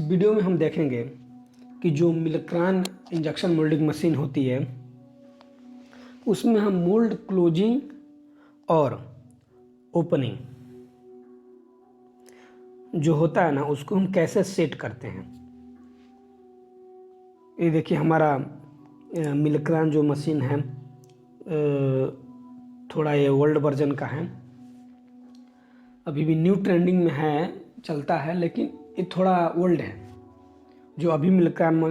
Video में हम देखेंगे कि जो मिल्क्रॉन इंजेक्शन मोल्डिंग मशीन होती है उसमें हम मोल्ड क्लोजिंग और ओपनिंग जो होता है ना उसको हम कैसे सेट करते हैं। ये देखिए हमारा मिल्क्रॉन जो मशीन है थोड़ा ये ओल्ड वर्जन का है, अभी भी न्यू ट्रेंडिंग में है, चलता है, लेकिन ये थोड़ा ओल्ड है। जो अभी मिल्क्रॉन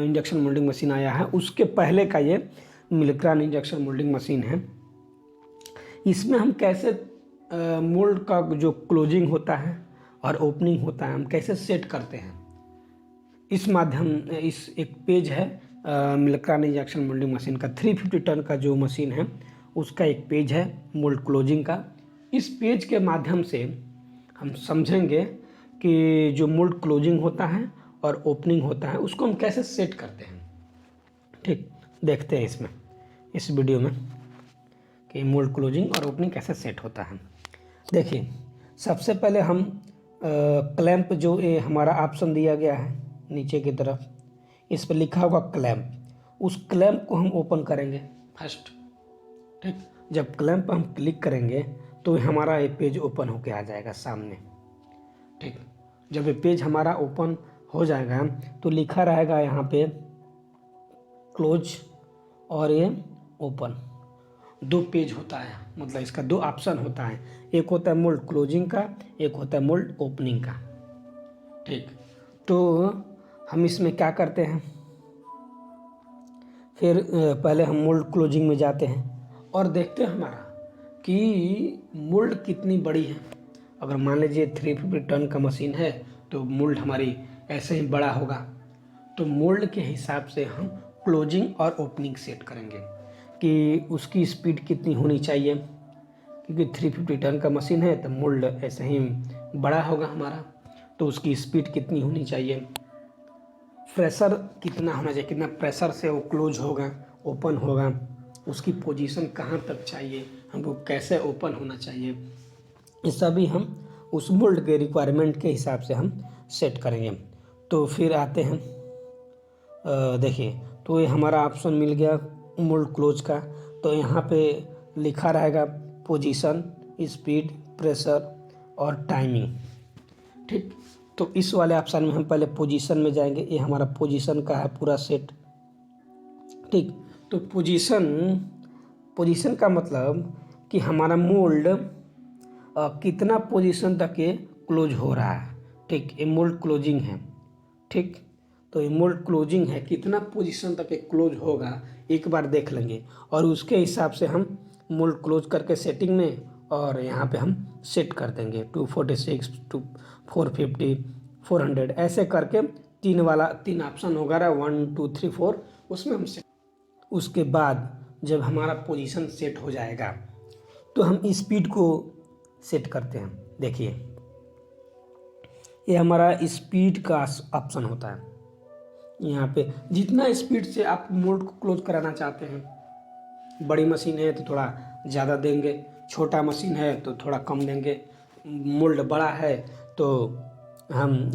इंजेक्शन मोल्डिंग मशीन आया है उसके पहले का ये मिल्क्रॉन इंजेक्शन मोल्डिंग मशीन है। इसमें हम कैसे मोल्ड का जो क्लोजिंग होता है और ओपनिंग होता है हम कैसे सेट करते हैं, इस एक पेज है मिल्क्रॉन इंजेक्शन मोल्डिंग मशीन का 350 टन का जो मशीन है उसका एक पेज है मोल्ड क्लोजिंग का। इस पेज के माध्यम से हम समझेंगे कि जो मोल्ड क्लोजिंग होता है और ओपनिंग होता है उसको हम कैसे सेट करते हैं। ठीक, देखते हैं इसमें इस वीडियो में कि मोल्ड क्लोजिंग और ओपनिंग कैसे सेट होता है। देखिए सबसे पहले हम क्लैंप जो ये हमारा ऑप्शन दिया गया है नीचे की तरफ, इस पर लिखा होगा क्लैंप, उस क्लैंप को हम ओपन करेंगे फर्स्ट। ठीक, जब क्लैंप पर हम क्लिक करेंगे तो हमारा ये पेज ओपन होके आ जाएगा सामने। ठीक, जब ये पेज हमारा ओपन हो जाएगा तो लिखा रहेगा यहाँ पे क्लोज और ये ओपन, दो पेज होता है, मतलब इसका दो ऑप्शन होता है, एक होता है मोल्ड क्लोजिंग का, एक होता है मोल्ड ओपनिंग का। ठीक, तो हम इसमें क्या करते हैं, फिर पहले हम मोल्ड क्लोजिंग में जाते हैं और देखते हैं हमारा कि मोल्ड कितनी बड़ी है। अगर मान लीजिए 350 टन का मशीन है तो मोल्ड हमारी ऐसे ही बड़ा होगा, तो मोल्ड के हिसाब से हम क्लोजिंग और ओपनिंग सेट करेंगे कि उसकी स्पीड कितनी होनी चाहिए, क्योंकि 350 टन का मशीन है तो मोल्ड ऐसे ही बड़ा होगा हमारा, तो उसकी स्पीड कितनी होनी चाहिए, प्रेशर कितना होना चाहिए, कितना प्रेशर से वो क्लोज होगा ओपन होगा, उसकी पोजीशन कहाँ तक चाहिए, हमको कैसे ओपन होना चाहिए, ये सभी हम उस मोल्ड के रिक्वायरमेंट के हिसाब से हम सेट करेंगे। तो फिर आते हैं, देखिए तो ये हमारा ऑप्शन मिल गया मोल्ड क्लोज का, तो यहाँ पे लिखा रहेगा पोजीशन, स्पीड, प्रेशर और टाइमिंग। ठीक, तो इस वाले ऑप्शन में हम पहले पोजीशन में जाएंगे, ये हमारा पोजीशन का है पूरा सेट। ठीक, तो पोजीशन का मतलब कि हमारा मोल्ड कितना पोजीशन तक ये क्लोज हो रहा है। ठीक, ये मोल्ड क्लोजिंग है। ठीक, तो ये मोल्ड क्लोजिंग है, कितना पोजीशन तक ये क्लोज होगा एक बार देख लेंगे और उसके हिसाब से हम मोल्ड क्लोज करके सेटिंग में और यहाँ पे हम सेट कर देंगे 246 टू 450 400 ऐसे करके तीन ऑप्शन होगा 1 2 3 4, उसमें हम सेट। उसके बाद जब हमारा पोजीशन सेट हो जाएगा तो हम स्पीड को सेट करते हैं। देखिए ये हमारा स्पीड का ऑप्शन होता है, यहाँ पे जितना स्पीड से आप मोल्ड को क्लोज कराना चाहते हैं, बड़ी मशीन है तो थोड़ा ज़्यादा देंगे, छोटा मशीन है तो थोड़ा कम देंगे, मोल्ड बड़ा है तो हम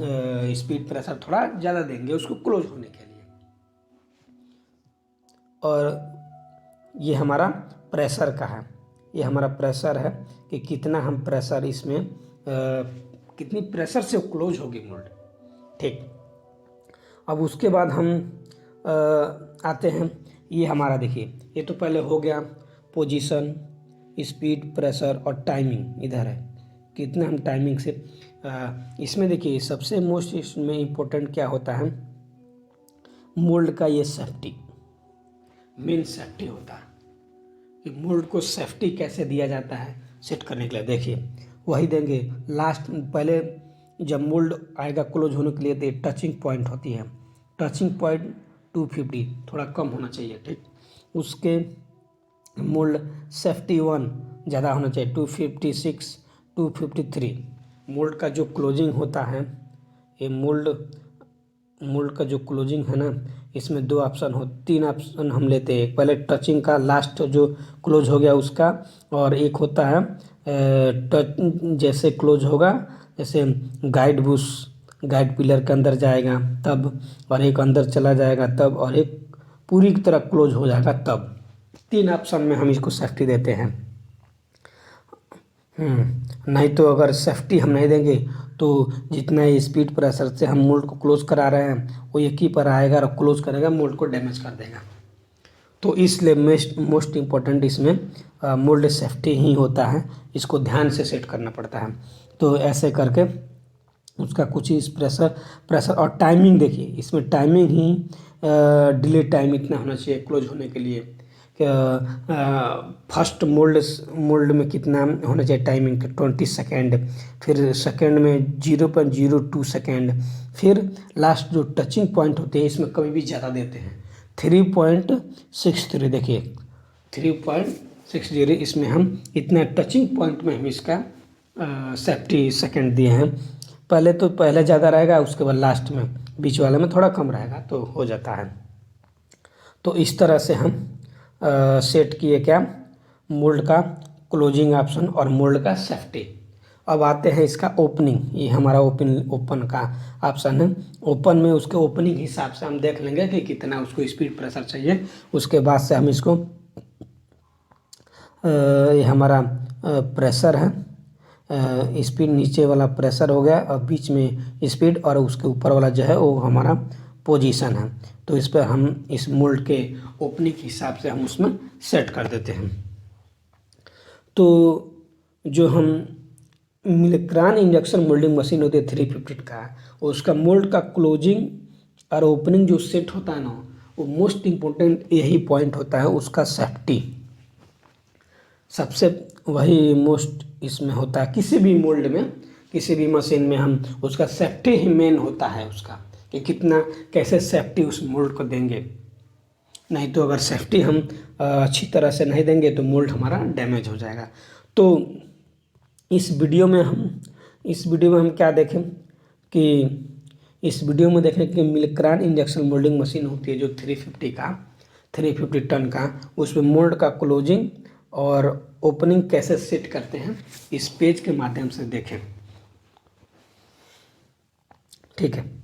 स्पीड प्रेशर थोड़ा ज़्यादा देंगे उसको क्लोज होने के लिए। और ये हमारा प्रेशर का है, ये हमारा प्रेशर है कि कितना हम प्रेशर इसमें कितनी प्रेशर से क्लोज होगी मोल्ड। ठीक, अब उसके बाद हम आते हैं, ये हमारा देखिए ये तो पहले हो गया पोजीशन, स्पीड, प्रेशर और टाइमिंग इधर है, कितना हम टाइमिंग से इसमें देखिए सबसे मोस्ट इसमें इम्पोर्टेंट क्या होता है, मोल्ड का ये सेफ्टी, मेन सेफ्टी होता है कि मोल्ड को सेफ्टी कैसे दिया जाता है सेट करने के लिए। देखिए वही देंगे लास्ट, पहले जब मोल्ड आएगा क्लोज होने के लिए तो टचिंग पॉइंट होती है, टचिंग पॉइंट 250 थोड़ा कम होना चाहिए। ठीक, उसके मोल्ड सेफ्टी 1 ज़्यादा होना चाहिए 256 253। मोल्ड का जो क्लोजिंग होता है, ये मोल्ड का जो क्लोजिंग है ना, इसमें दो ऑप्शन हो, तीन ऑप्शन हम लेते हैं, पहले टचिंग का लास्ट जो क्लोज हो गया उसका, और एक होता है टच जैसे क्लोज होगा, जैसे गाइड बुश गाइड पिलर के अंदर जाएगा तब, और एक अंदर चला जाएगा तब, और एक पूरी तरह क्लोज हो जाएगा तब। 3 ऑप्शन में हम इसको सेफ्टी देते हैं। नहीं तो अगर सेफ्टी हम नहीं देंगे तो जितना स्पीड प्रेशर से हम मोल्ड को क्लोज करा रहे हैं वो एक ही पर आएगा और क्लोज करेगा, मोल्ड को डैमेज कर देगा। तो इसलिए मोस्ट इम्पोर्टेंट इसमें मोल्ड सेफ्टी ही होता है, इसको ध्यान से सेट करना पड़ता है। तो ऐसे करके उसका कुछ इस प्रेशर और टाइमिंग देखिए, इसमें टाइमिंग ही डिले टाइम इतना होना चाहिए क्लोज होने के लिए। फर्स्ट मोल्ड में कितना होना चाहिए टाइमिंग, 20 सेकेंड, फिर सेकेंड में 0.02 सेकेंड, फिर लास्ट जो टचिंग पॉइंट होते हैं इसमें कभी भी ज़्यादा देते हैं 3.63। देखिए 3.60, इसमें हम इतना टचिंग पॉइंट में हम इसका सेफ्टी सेकेंड दिए हैं। पहले ज़्यादा रहेगा, उसके बाद लास्ट में बीच वाले में थोड़ा कम रहेगा तो हो जाता है। तो इस तरह से हम सेट किए क्या, मोल्ड का क्लोजिंग ऑप्शन और मोल्ड का सेफ्टी। अब आते हैं इसका ओपनिंग, ये हमारा ओपन का ऑप्शन है। ओपन में उसके ओपनिंग हिसाब से हम देख लेंगे कि कितना उसको स्पीड प्रेशर चाहिए, उसके बाद से हम इसको ये हमारा प्रेशर है, स्पीड नीचे वाला प्रेशर हो गया और बीच में स्पीड, और उसके ऊपर वाला जो है वो हमारा पोजीशन है। तो इस पर हम इस मोल्ड के ओपनिंग के हिसाब से हम उसमें सेट कर देते हैं। तो जो हम मिलिक्रॉन इंजेक्शन मोल्डिंग मशीन होती है 350 का, उसका मोल्ड का क्लोजिंग और ओपनिंग जो सेट होता है ना, वो मोस्ट इम्पोर्टेंट यही पॉइंट होता है, उसका सेफ्टी सबसे वही मोस्ट इसमें होता है। किसी भी मोल्ड में, किसी भी मशीन में हम उसका सेफ्टी ही मेन होता है उसका, कि कितना कैसे सेफ्टी उस मोल्ड को देंगे। नहीं तो अगर सेफ्टी हम अच्छी तरह से नहीं देंगे तो मोल्ड हमारा डैमेज हो जाएगा। तो इस वीडियो में हम क्या देखें कि इस वीडियो में देखें कि मिलिक्रॉन इंजेक्शन मोल्डिंग मशीन होती है जो 350 टन का, उसमें मोल्ड का क्लोजिंग और ओपनिंग कैसे सेट करते हैं इस पेज के माध्यम से देखें। ठीक है।